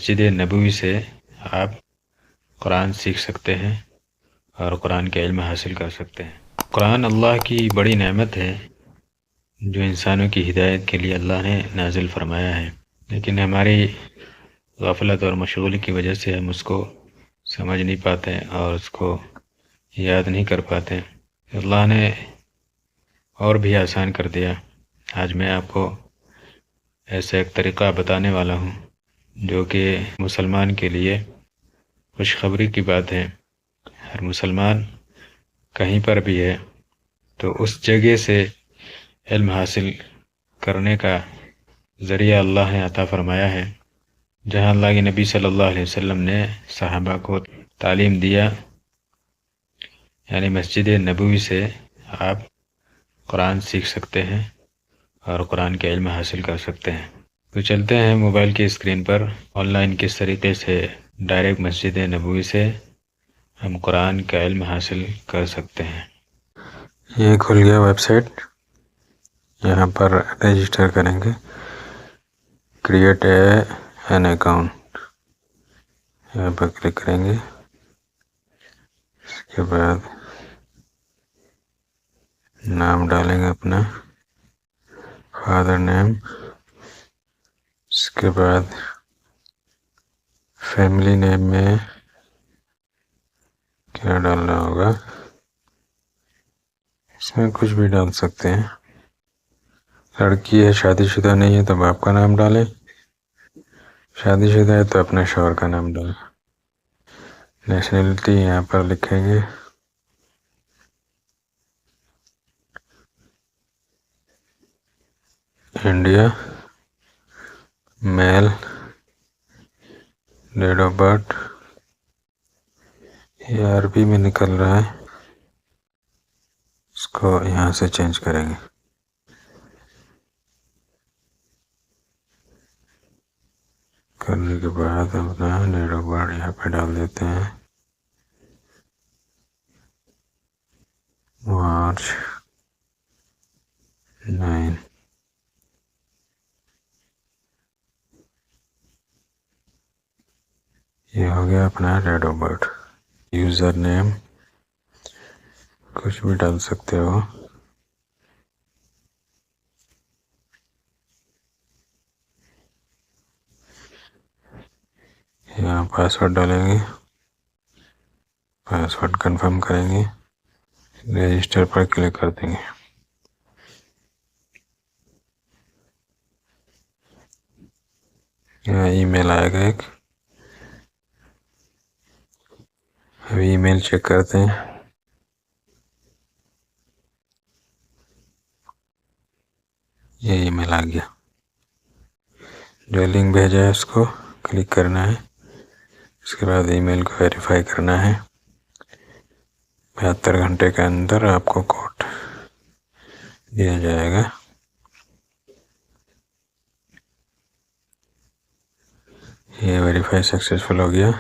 मस्जिद नबवी से आप कुरान सीख सकते हैं और कुरान के इल्म हासिल कर सकते हैं। कुरान अल्लाह की बड़ी नेमत है जो इंसानों की हिदायत के लिए अल्लाह ने नाजिल फरमाया है, लेकिन हमारी गफलत और मशगूली की वजह से हम उसको समझ नहीं पाते और उसको याद नहीं कर पाते। अल्लाह ने और भी आसान कर दिया। आज मैं आपको ऐसा एक तरीक़ा बताने वाला हूँ जो कि मुसलमान के लिए खुशखबरी की बात है। हर मुसलमान कहीं पर भी है तो उस जगह से इल्म हासिल करने का ज़रिया अल्लाह ने अता फ़रमाया है। जहाँ अल्लाह के नबी सल्लल्लाहु अलैहि वसल्लम ने सहाबा को तालीम दिया, यानी मस्जिद नबवी से आप कुरान सीख सकते हैं और कुरान के इल्म हासिल कर सकते हैं। तो चलते हैं मोबाइल की स्क्रीन पर ऑनलाइन किस तरीके से डायरेक्ट मस्जिद नबवी से हम कुरान का इल्म हासिल कर सकते हैं। ये खुल गया वेबसाइट। यहाँ पर रजिस्टर करेंगे, क्रिएट एन अकाउंट, यहाँ पर क्लिक करेंगे। इसके बाद नाम डालेंगे अपना, फादर नेम। इसके बाद फैमिली नेम में क्या डालना होगा, इसमें कुछ भी डाल सकते हैं। लड़की है, शादीशुदा नहीं है तो बाप का नाम डालें, शादीशुदा है तो अपने शौहर का नाम डालें। नेशनलिटी यहाँ पर लिखेंगे, India, male, date of birth, ये अरबी में निकल रहा है, इसको यहाँ से चेंज करेंगे। करने के बाद अपना डेट ऑफ बर्थ यहाँ पे डाल देते हैं, मार्च 9। ये हो गया अपना date of birth. User name कुछ भी डाल सकते हो। यहाँ पासवर्ड डालेंगे, पासवर्ड कंफर्म करेंगे, रजिस्टर पर क्लिक कर देंगे। यहाँ ईमेल आएगा एक, अभी ईमेल चेक करते हैं। ये ईमेल आ गया, जो लिंक भेजा है उसको क्लिक करना है। उसके बाद ईमेल को वेरीफाई करना है। 72 घंटे के अंदर आपको कोड दिया जाएगा। ये वेरीफाई सक्सेसफुल हो गया।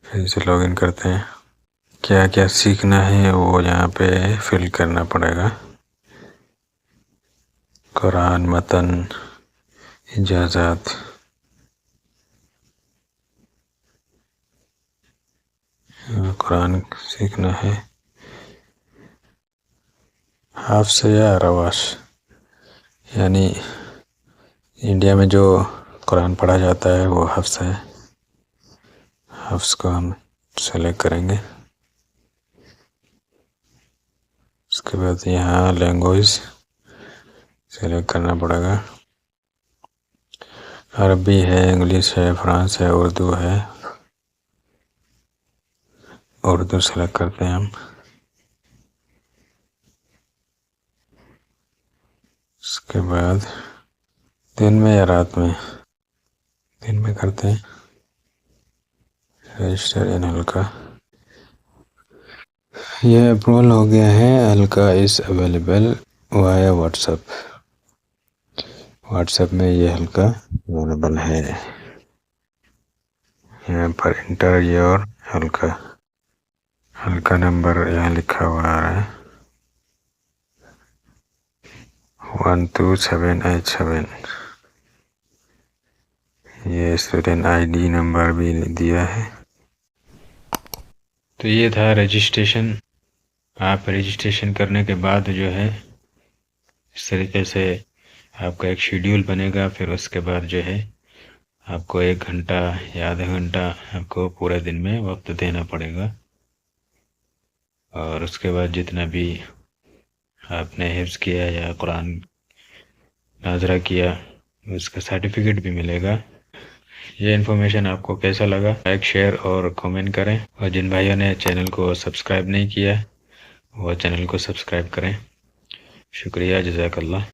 फिर से लॉगिन करते हैं। क्या क्या सीखना है वो यहाँ पे फिल करना पड़ेगा। कुरान, मतन, इजाज़त, कुरान सीखना है। हाफ्स या रवाश, यानी इंडिया में जो कुरान पढ़ा जाता है वो हफ्स है। हफ्स को हम सेलेक्ट करेंगे। उसके बाद यहाँ लैंग्वेज सेलेक्ट करना पड़ेगा। अरबी है, इंग्लिश है, फ्रांस है, उर्दू है। उर्दू सेलेक्ट करते हैं हम। उसके बाद दिन में या रात में, दिन में करते हैं। रजिस्टर इन हल्का, यह अप्रूवल हो गया है। हल्का is available via WhatsApp, WhatsApp में ये हल्का अवेलेबल है। यहाँ पर इंटर योर हल्का, हल्का नंबर यहाँ लिखा हुआ आ रहा है 12787। ये स्टूडेंट आईडी नंबर भी दिया है। तो ये था रजिस्ट्रेशन। आप रजिस्ट्रेशन करने के बाद जो है इस तरीके से आपका एक शेड्यूल बनेगा। फिर उसके बाद जो है आपको 1 घंटा या आधा घंटा आपको पूरे दिन में वक्त देना पड़ेगा, और उसके बाद जितना भी आपने हिफ्ज़ किया या कुरान नाज़रा किया उसका सर्टिफिकेट भी मिलेगा। ये इन्फॉर्मेशन आपको कैसा लगा, लाइक शेयर और कमेंट करें, और जिन भाइयों ने चैनल को सब्सक्राइब नहीं किया वो चैनल को सब्सक्राइब करें। शुक्रिया, जज़ाकल्लाह।